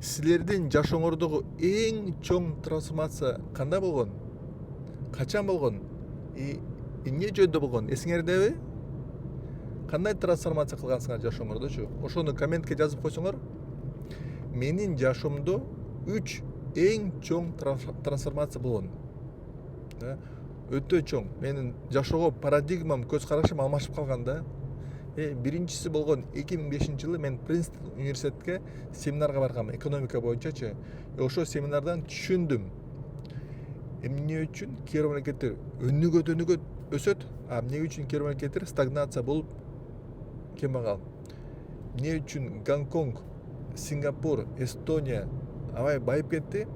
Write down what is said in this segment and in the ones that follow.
Силердин жашооңордогу эң чоң трансформация кандай болгон? Качан болгон? Эмне жөнүндө болгон? Эсиңердеби? Кандай трансформация кылгансыңар жашооңордочу? Ошону комментке жазып койсоңор. Менин жашоомдо 3 эң чоң трансформация болгон. Өтө чоң. Менин жашоого парадигмам, көз карашым алмашып калган да. Биринчиси болгон 2005-жылы мен Принстон университетке семинарга баргам, экономика боюнчачы. Ошол семинардан түшүндүм. Эмне үчүн кээ мамлекеттер өнүгөт өсөт, а эмне үчүн кээ мамлекеттер стагнация болуп кембагал. Эмне үчүн Гонконг, Сингапур, Эстония абай байып кетти,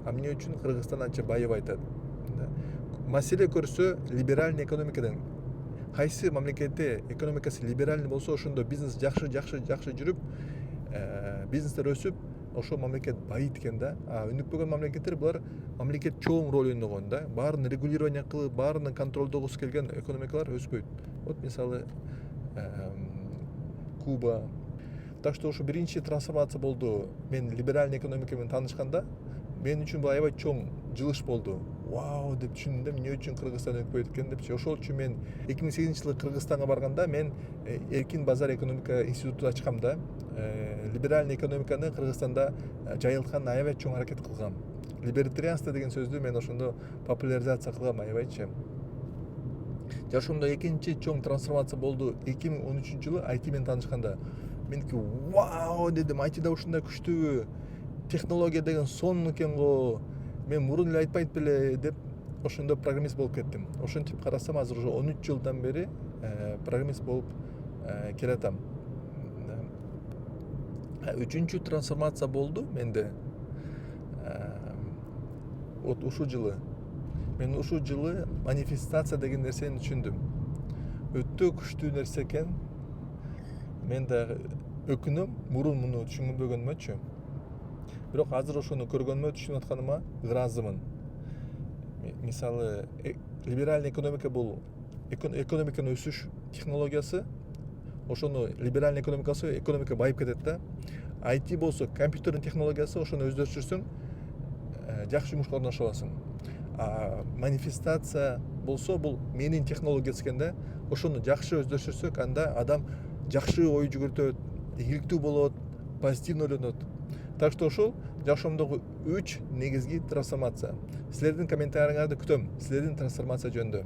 а эмне үчүн Кыргызстан анча байыбай атат. Маселе көрсө либеральный экономикадан кайсы мамлекетте экономикасы либеральный болсо ошондо бизнес жакшы жүрүп, бизнестер өсүп, ошол мамлекет байыйт экен да. А өнүкпөгөн мамлекеттер булар мамлекет чоң роль ойногон да. Баарын регулирование кылып, баарын контролдогусу келген экономикалар өспөйт. Вот мисалы Куба. Так что ошо биринчи трансформация болду. Мен либеральный экономика менен таанышканда мен үчүн бул аябай чоң жылыш болду. Вау деп түшүндүм, эмне үчүн Кыргызстан өнүкпөйт экен депчи. Ошол үчүн мен 2008-жылы Кыргызстанга барганда мен эркин базар экономика институту ачкам да. Либеральный экономиканы Кыргызстанда жайылткан аябай чоң аракет кылгам. Либертарианство деген сөздү мен ошондо популяризация кылгам аябайчы. Жашоомдо экинчи чоң трансформация болду 2013-жылы IT менен таанышканда. Меники вау дедим, IT да ушундай күчтүүбү, технология деген сонун экен го. Мен мурун эле айтпайт беле деп ошондо программист болуп кеттим. Ошентип карасам азыр уже 13 жылдан бери программист болуп келатам. Үчүнчү трансформация болду менде. Вот ушул жылы. Мен ушул жылы манифестация деген нерсени түшүндүм. Өтө күчтүү нерсе экен. Мен да өкүнөм, мурун муну түшүнбөгөнүмчү. Бирок азыр ошону көргөнүмө, түшүнүп атканыма ыраазымын. Мисалы, либеральный экономика бул экономиканын өсүш технологиясы. Ошону либеральный экономика байып кетет да. IT болсо компьютердин технологиясы, ошону өздөштүрсөң жакшы жумушка орношо аласың. А манифестация болсо бул менин технологиясы экен да. Ошону жакшы өздөштүрсөк, анда адам жакшы ой жүгүртөт, ийгиликтүү болот, позитивный ойлонот. Так что ошол жашоомдогу 3 негизги трансформация. Силердин комментарияңарды күтөм. Силердин трансформация жөнүндө.